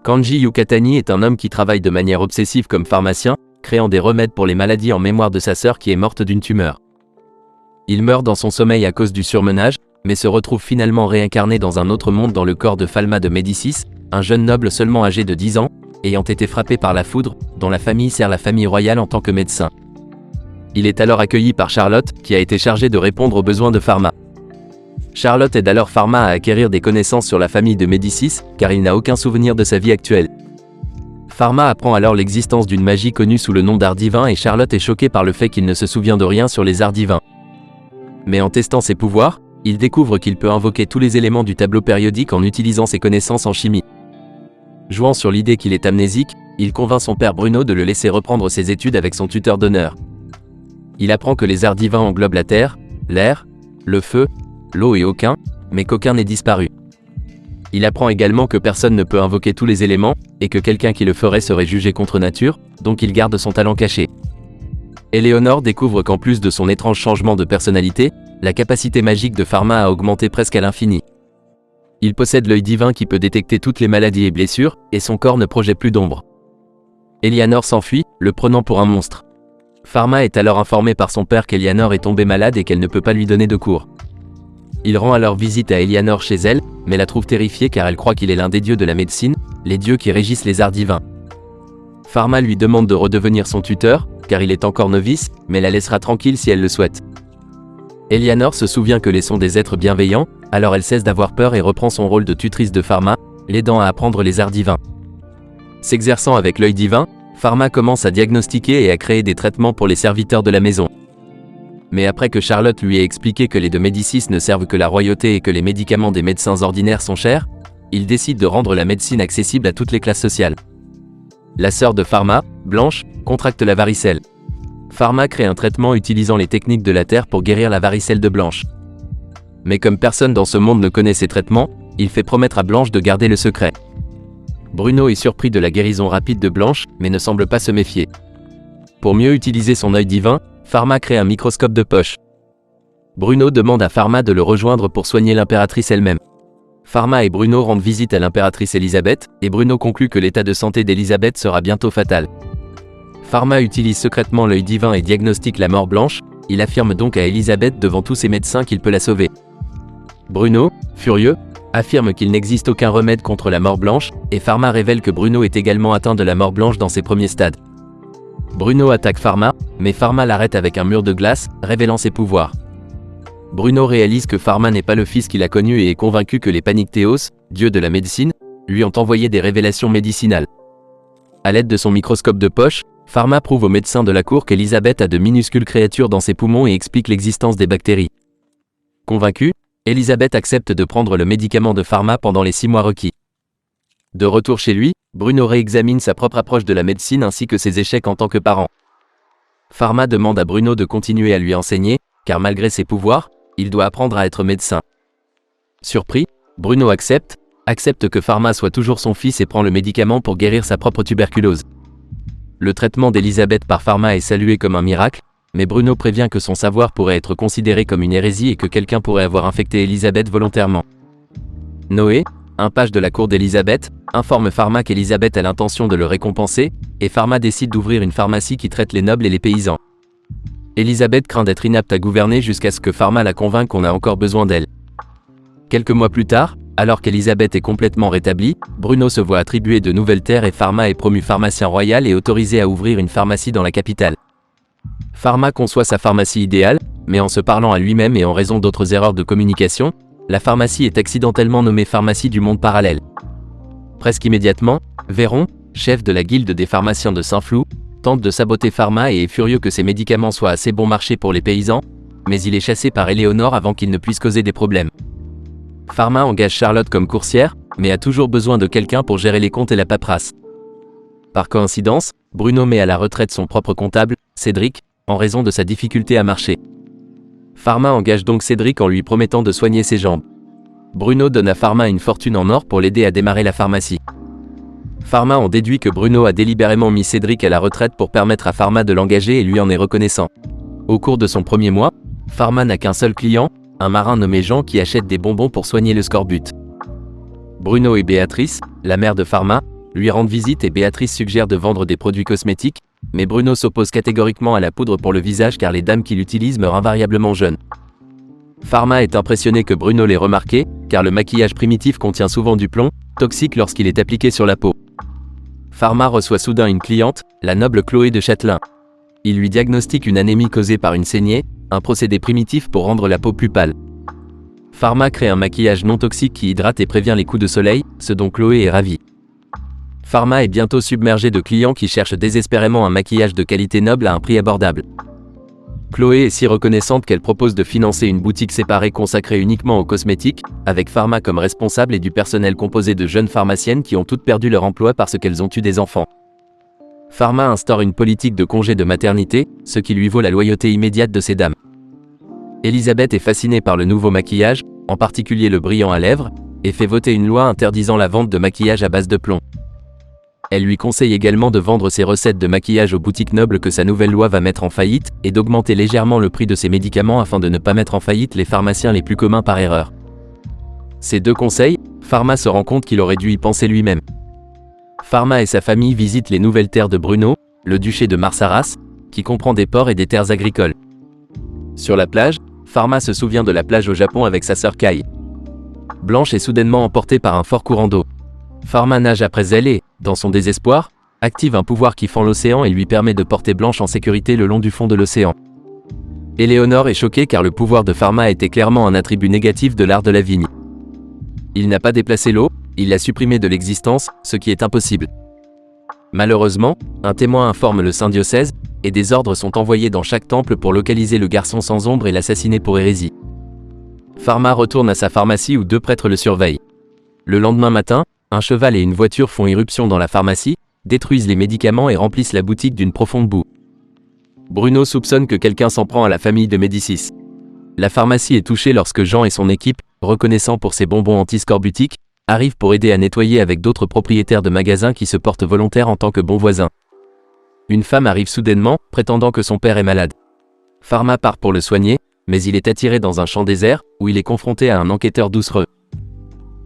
Kanji Yukatani est un homme qui travaille de manière obsessive comme pharmacien, créant des remèdes pour les maladies en mémoire de sa sœur qui est morte d'une tumeur. Il meurt dans son sommeil à cause du surmenage, mais se retrouve finalement réincarné dans un autre monde dans le corps de Falma de Médicis, un jeune noble seulement âgé de 10 ans, ayant été frappé par la foudre, dont la famille sert la famille royale en tant que médecin. Il est alors accueilli par Charlotte, qui a été chargée de répondre aux besoins de Pharma. Charlotte aide alors Pharma à acquérir des connaissances sur la famille de Médicis, car il n'a aucun souvenir de sa vie actuelle. Pharma apprend alors l'existence d'une magie connue sous le nom d'art divin et Charlotte est choquée par le fait qu'il ne se souvient de rien sur les arts divins. Mais en testant ses pouvoirs, il découvre qu'il peut invoquer tous les éléments du tableau périodique en utilisant ses connaissances en chimie. Jouant sur l'idée qu'il est amnésique, il convainc son père Bruno de le laisser reprendre ses études avec son tuteur d'honneur. Il apprend que les arts divins englobent la terre, l'air, le feu, l'eau et aucun, mais qu'aucun n'est disparu. Il apprend également que personne ne peut invoquer tous les éléments, et que quelqu'un qui le ferait serait jugé contre nature, donc il garde son talent caché. Éléonore découvre qu'en plus de son étrange changement de personnalité, la capacité magique de Pharma a augmenté presque à l'infini. Il possède l'œil divin qui peut détecter toutes les maladies et blessures, et son corps ne projette plus d'ombre. Eleanor s'enfuit, le prenant pour un monstre. Pharma est alors informé par son père qu'Eleanor est tombée malade et qu'elle ne peut pas lui donner de cours. Il rend alors visite à Eleanor chez elle, mais la trouve terrifiée car elle croit qu'il est l'un des dieux de la médecine, les dieux qui régissent les arts divins. Pharma lui demande de redevenir son tuteur, car il est encore novice, mais la laissera tranquille si elle le souhaite. Eleanor se souvient que les sont des êtres bienveillants, alors elle cesse d'avoir peur et reprend son rôle de tutrice de Pharma, l'aidant à apprendre les arts divins. S'exerçant avec l'œil divin, Pharma commence à diagnostiquer et à créer des traitements pour les serviteurs de la maison. Mais après que Charlotte lui ait expliqué que les de Médicis ne servent que la royauté et que les médicaments des médecins ordinaires sont chers, il décide de rendre la médecine accessible à toutes les classes sociales. La sœur de Pharma, Blanche, contracte la varicelle. Pharma crée un traitement utilisant les techniques de la Terre pour guérir la varicelle de Blanche. Mais comme personne dans ce monde ne connaît ces traitements, il fait promettre à Blanche de garder le secret. Bruno est surpris de la guérison rapide de Blanche, mais ne semble pas se méfier. Pour mieux utiliser son œil divin, Pharma crée un microscope de poche. Bruno demande à Pharma de le rejoindre pour soigner l'impératrice elle-même. Pharma et Bruno rendent visite à l'impératrice Elisabeth, et Bruno conclut que l'état de santé d'Elisabeth sera bientôt fatal. Pharma utilise secrètement l'œil divin et diagnostique la mort blanche, il affirme donc à Elisabeth devant tous ses médecins qu'il peut la sauver. Bruno, furieux, affirme qu'il n'existe aucun remède contre la mort blanche, et Pharma révèle que Bruno est également atteint de la mort blanche dans ses premiers stades. Bruno attaque Pharma, mais Pharma l'arrête avec un mur de glace, révélant ses pouvoirs. Bruno réalise que Pharma n'est pas le fils qu'il a connu et est convaincu que les Panictéos, dieux de la médecine, lui ont envoyé des révélations médicinales. À l'aide de son microscope de poche, Pharma prouve aux médecins de la cour qu'Elisabeth a de minuscules créatures dans ses poumons et explique l'existence des bactéries. Convaincue, Elisabeth accepte de prendre le médicament de Pharma pendant les 6 mois requis. De retour chez lui, Bruno réexamine sa propre approche de la médecine ainsi que ses échecs en tant que parent. Pharma demande à Bruno de continuer à lui enseigner, car malgré ses pouvoirs, il doit apprendre à être médecin. Surpris, Bruno accepte que Pharma soit toujours son fils et prend le médicament pour guérir sa propre tuberculose. Le traitement d'Elisabeth par Pharma est salué comme un miracle, mais Bruno prévient que son savoir pourrait être considéré comme une hérésie et que quelqu'un pourrait avoir infecté Elisabeth volontairement. Noé, un page de la cour d'Elisabeth, informe Pharma qu'Elisabeth a l'intention de le récompenser, et Pharma décide d'ouvrir une pharmacie qui traite les nobles et les paysans. Elisabeth craint d'être inapte à gouverner jusqu'à ce que Pharma la convainque qu'on a encore besoin d'elle. Quelques mois plus tard, alors qu'Elisabeth est complètement rétablie, Bruno se voit attribuer de nouvelles terres et Pharma est promu pharmacien royal et autorisé à ouvrir une pharmacie dans la capitale. Pharma conçoit sa pharmacie idéale, mais en se parlant à lui-même et en raison d'autres erreurs de communication, la pharmacie est accidentellement nommée pharmacie du monde parallèle. Presque immédiatement, Véron, chef de la guilde des pharmaciens de Saint-Flou, tente de saboter Pharma et est furieux que ses médicaments soient assez bon marché pour les paysans, mais il est chassé par Éléonore avant qu'il ne puisse causer des problèmes. Pharma engage Charlotte comme coursière, mais a toujours besoin de quelqu'un pour gérer les comptes et la paperasse. Par coïncidence, Bruno met à la retraite son propre comptable, Cédric, en raison de sa difficulté à marcher. Pharma engage donc Cédric en lui promettant de soigner ses jambes. Bruno donne à Pharma une fortune en or pour l'aider à démarrer la pharmacie. Pharma en déduit que Bruno a délibérément mis Cédric à la retraite pour permettre à Pharma de l'engager et lui en est reconnaissant. Au cours de son premier mois, Pharma n'a qu'un seul client, un marin nommé Jean qui achète des bonbons pour soigner le scorbut. Bruno et Béatrice, la mère de Pharma, lui rendent visite et Béatrice suggère de vendre des produits cosmétiques, mais Bruno s'oppose catégoriquement à la poudre pour le visage car les dames qui l'utilisent meurent invariablement jeunes. Pharma est impressionné que Bruno l'ait remarqué, car le maquillage primitif contient souvent du plomb, toxique lorsqu'il est appliqué sur la peau. Pharma reçoit soudain une cliente, la noble Chloé de Châtelain. Il lui diagnostique une anémie causée par une saignée, un procédé primitif pour rendre la peau plus pâle. Pharma crée un maquillage non toxique qui hydrate et prévient les coups de soleil, ce dont Chloé est ravie. Pharma est bientôt submergé de clients qui cherchent désespérément un maquillage de qualité noble à un prix abordable. Chloé est si reconnaissante qu'elle propose de financer une boutique séparée consacrée uniquement aux cosmétiques, avec Pharma comme responsable et du personnel composé de jeunes pharmaciennes qui ont toutes perdu leur emploi parce qu'elles ont eu des enfants. Pharma instaure une politique de congé de maternité, ce qui lui vaut la loyauté immédiate de ces dames. Elisabeth est fascinée par le nouveau maquillage, en particulier le brillant à lèvres, et fait voter une loi interdisant la vente de maquillage à base de plomb. Elle lui conseille également de vendre ses recettes de maquillage aux boutiques nobles que sa nouvelle loi va mettre en faillite, et d'augmenter légèrement le prix de ses médicaments afin de ne pas mettre en faillite les pharmaciens les plus communs par erreur. Ces deux conseils, Pharma se rend compte qu'il aurait dû y penser lui-même. Pharma et sa famille visitent les nouvelles terres de Bruno, le duché de Marsaras, qui comprend des ports et des terres agricoles. Sur la plage, Pharma se souvient de la plage au Japon avec sa sœur Kai. Blanche est soudainement emportée par un fort courant d'eau. Pharma nage après elle et, dans son désespoir, active un pouvoir qui fend l'océan et lui permet de porter Blanche en sécurité le long du fond de l'océan. Éléonore est choquée car le pouvoir de Pharma était clairement un attribut négatif de l'art de la vigne. Il n'a pas déplacé l'eau, il l'a supprimée de l'existence, ce qui est impossible. Malheureusement, un témoin informe le Saint-Diocèse, et des ordres sont envoyés dans chaque temple pour localiser le garçon sans ombre et l'assassiner pour hérésie. Pharma retourne à sa pharmacie où deux prêtres le surveillent. Le lendemain matin, un cheval et une voiture font irruption dans la pharmacie, détruisent les médicaments et remplissent la boutique d'une profonde boue. Bruno soupçonne que quelqu'un s'en prend à la famille de Médicis. La pharmacie est touchée lorsque Jean et son équipe, reconnaissant pour ses bonbons anti-scorbutiques, arrivent pour aider à nettoyer avec d'autres propriétaires de magasins qui se portent volontaires en tant que bons voisins. Une femme arrive soudainement, prétendant que son père est malade. Pharma part pour le soigner, mais il est attiré dans un champ désert, où il est confronté à un enquêteur doucereux.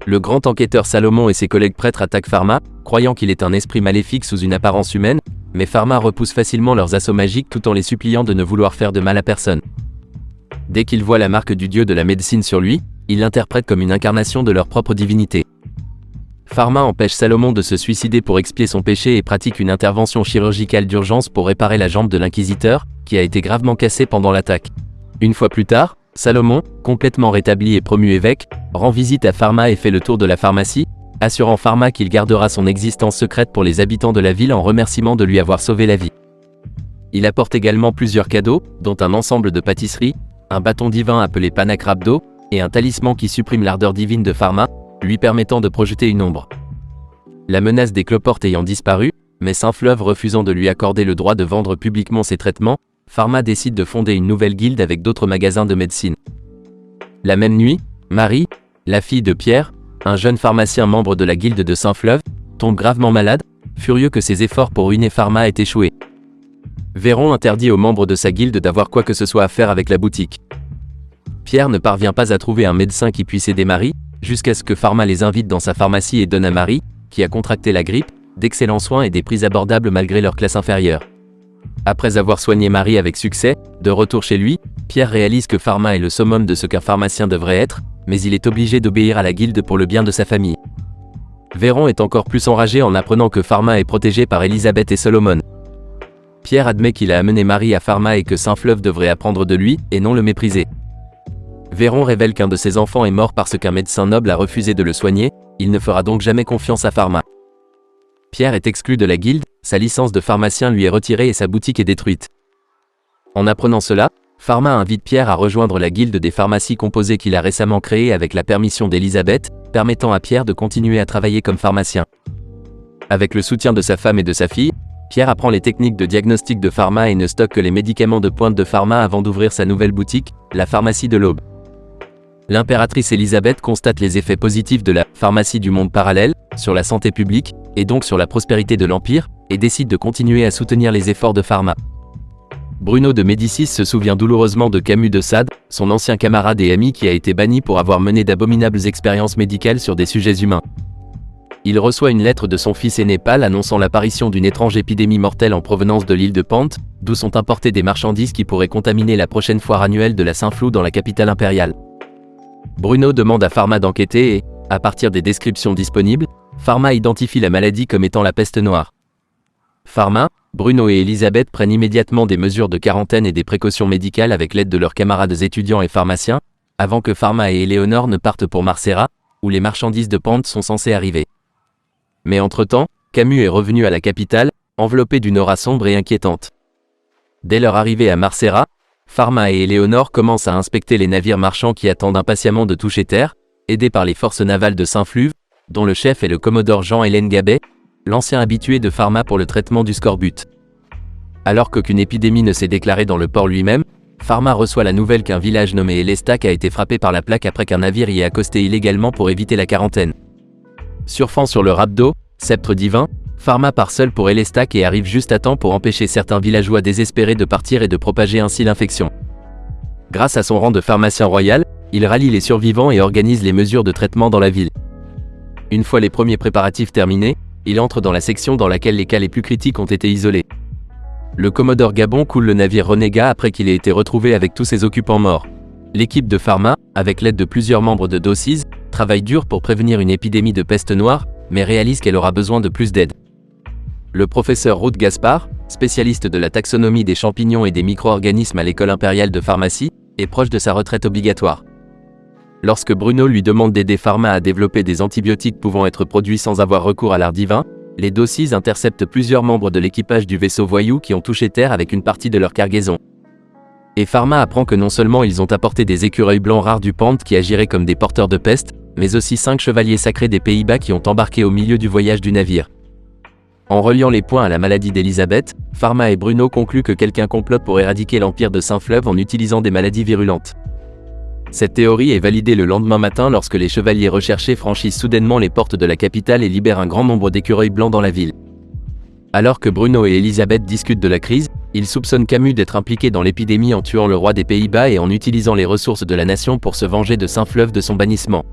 Le grand enquêteur Salomon et ses collègues prêtres attaquent Pharma, croyant qu'il est un esprit maléfique sous une apparence humaine, mais Pharma repousse facilement leurs assauts magiques tout en les suppliant de ne vouloir faire de mal à personne. Dès qu'il voit la marque du dieu de la médecine sur lui, il l'interprète comme une incarnation de leur propre divinité. Pharma empêche Salomon de se suicider pour expier son péché et pratique une intervention chirurgicale d'urgence pour réparer la jambe de l'inquisiteur, qui a été gravement cassée pendant l'attaque. Une fois plus tard, Salomon, complètement rétabli et promu évêque, rend visite à Pharma et fait le tour de la pharmacie, assurant Pharma qu'il gardera son existence secrète pour les habitants de la ville en remerciement de lui avoir sauvé la vie. Il apporte également plusieurs cadeaux, dont un ensemble de pâtisseries, un bâton divin appelé Panacrabdo, et un talisman qui supprime l'ardeur divine de Pharma, lui permettant de projeter une ombre. La menace des cloportes ayant disparu, mais Saint-Fleuve refusant de lui accorder le droit de vendre publiquement ses traitements, Pharma décide de fonder une nouvelle guilde avec d'autres magasins de médecine. La même nuit, Marie, la fille de Pierre, un jeune pharmacien membre de la guilde de Saint-Fleuve, tombe gravement malade, furieux que ses efforts pour ruiner Pharma aient échoué. Véron interdit aux membres de sa guilde d'avoir quoi que ce soit à faire avec la boutique. Pierre ne parvient pas à trouver un médecin qui puisse aider Marie, jusqu'à ce que Pharma les invite dans sa pharmacie et donne à Marie, qui a contracté la grippe, d'excellents soins et des prix abordables malgré leur classe inférieure. Après avoir soigné Marie avec succès, de retour chez lui, Pierre réalise que Pharma est le summum de ce qu'un pharmacien devrait être, mais il est obligé d'obéir à la guilde pour le bien de sa famille. Véron est encore plus enragé en apprenant que Pharma est protégé par Elisabeth et Salomon. Pierre admet qu'il a amené Marie à Pharma et que Saint-Fleuve devrait apprendre de lui, et non le mépriser. Véron révèle qu'un de ses enfants est mort parce qu'un médecin noble a refusé de le soigner, il ne fera donc jamais confiance à Pharma. Pierre est exclu de la guilde, sa licence de pharmacien lui est retirée et sa boutique est détruite. En apprenant cela, Pharma invite Pierre à rejoindre la guilde des pharmacies composées qu'il a récemment créée avec la permission d'Elisabeth, permettant à Pierre de continuer à travailler comme pharmacien. Avec le soutien de sa femme et de sa fille, Pierre apprend les techniques de diagnostic de Pharma et ne stocke que les médicaments de pointe de Pharma avant d'ouvrir sa nouvelle boutique, la pharmacie de l'Aube. L'impératrice Elisabeth constate les effets positifs de la pharmacie du monde parallèle, sur la santé publique, et donc sur la prospérité de l'Empire, et décide de continuer à soutenir les efforts de Pharma. Bruno de Médicis se souvient douloureusement de Camus de Sade, son ancien camarade et ami qui a été banni pour avoir mené d'abominables expériences médicales sur des sujets humains. il reçoit une lettre de son fils aîné Pal annonçant l'apparition d'une étrange épidémie mortelle en provenance de l'île de Pente, d'où sont importées des marchandises qui pourraient contaminer la prochaine foire annuelle de la Saint-Flou dans la capitale impériale. Bruno demande à Pharma d'enquêter et, à partir des descriptions disponibles, Pharma identifie la maladie comme étant la peste noire. Pharma, Bruno et Elisabeth prennent immédiatement des mesures de quarantaine et des précautions médicales avec l'aide de leurs camarades étudiants et pharmaciens, avant que Pharma et Éléonore ne partent pour Marcera, où les marchandises de Pente sont censées arriver. Mais entre-temps, Camus est revenu à la capitale, enveloppé d'une aura sombre et inquiétante. Dès leur arrivée à Marcera, Pharma et Éléonore commencent à inspecter les navires marchands qui attendent impatiemment de toucher terre, aidés par les forces navales de Saint-Fluve, dont le chef est le commodore Jean-Hélène Gabet, l'ancien habitué de Pharma pour le traitement du scorbut. Alors qu'aucune épidémie ne s'est déclarée dans le port lui-même, Pharma reçoit la nouvelle qu'un village nommé Elestac a été frappé par la plaque après qu'un navire y ait accosté illégalement pour éviter la quarantaine. Surfant sur le rhabdo, sceptre divin, Pharma part seul pour Elestac et arrive juste à temps pour empêcher certains villageois désespérés de partir et de propager ainsi l'infection. Grâce à son rang de pharmacien royal, il rallie les survivants et organise les mesures de traitement dans la ville. Une fois les premiers préparatifs terminés, il entre dans la section dans laquelle les cas les plus critiques ont été isolés. Le commodore Gabon coule le navire renégat après qu'il ait été retrouvé avec tous ses occupants morts. L'équipe de Pharma, avec l'aide de plusieurs membres de Dossies, travaille dur pour prévenir une épidémie de peste noire, mais réalise qu'elle aura besoin de plus d'aide. Le professeur Ruth Gaspard, spécialiste de la taxonomie des champignons et des micro-organismes à l'école impériale de pharmacie, est proche de sa retraite obligatoire. Lorsque Bruno lui demande d'aider Pharma à développer des antibiotiques pouvant être produits sans avoir recours à l'art divin, les Dossies interceptent plusieurs membres de l'équipage du vaisseau voyou qui ont touché terre avec une partie de leur cargaison. Et Pharma apprend que non seulement ils ont apporté des écureuils blancs rares du Pente qui agiraient comme des porteurs de peste, mais aussi 5 chevaliers sacrés des Pays-Bas qui ont embarqué au milieu du voyage du navire. En reliant les points à la maladie d'Elisabeth, Pharma et Bruno concluent que quelqu'un complote pour éradiquer l'empire de Saint-Fleuve en utilisant des maladies virulentes. Cette théorie est validée le lendemain matin lorsque les chevaliers recherchés franchissent soudainement les portes de la capitale et libèrent un grand nombre d'écureuils blancs dans la ville. Alors que Bruno et Elisabeth discutent de la crise, ils soupçonnent Camus d'être impliqué dans l'épidémie en tuant le roi des Pays-Bas et en utilisant les ressources de la nation pour se venger de Saint-Fleuve de son bannissement.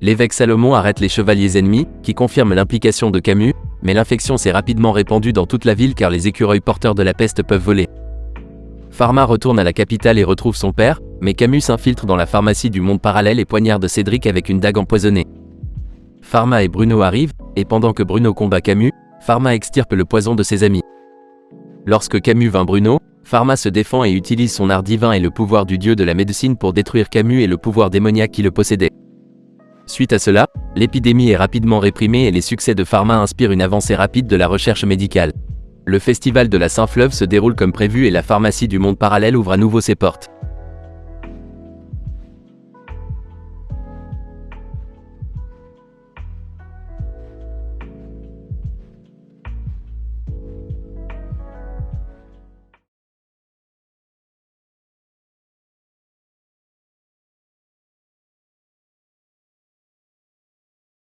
L'évêque Salomon arrête les chevaliers ennemis, qui confirment l'implication de Camus, mais l'infection s'est rapidement répandue dans toute la ville car les écureuils porteurs de la peste peuvent voler. Pharma retourne à la capitale et retrouve son père, mais Camus s'infiltre dans la pharmacie du monde parallèle et poignarde Cédric avec une dague empoisonnée. Pharma et Bruno arrivent, et pendant que Bruno combat Camus, Pharma extirpe le poison de ses amis. Lorsque Camus vainc Bruno, Pharma se défend et utilise son art divin et le pouvoir du dieu de la médecine pour détruire Camus et le pouvoir démoniaque qui le possédait. Suite à cela, l'épidémie est rapidement réprimée et les succès de Pharma inspirent une avancée rapide de la recherche médicale. Le festival de la Saint-Fleuve se déroule comme prévu et la pharmacie du monde parallèle ouvre à nouveau ses portes.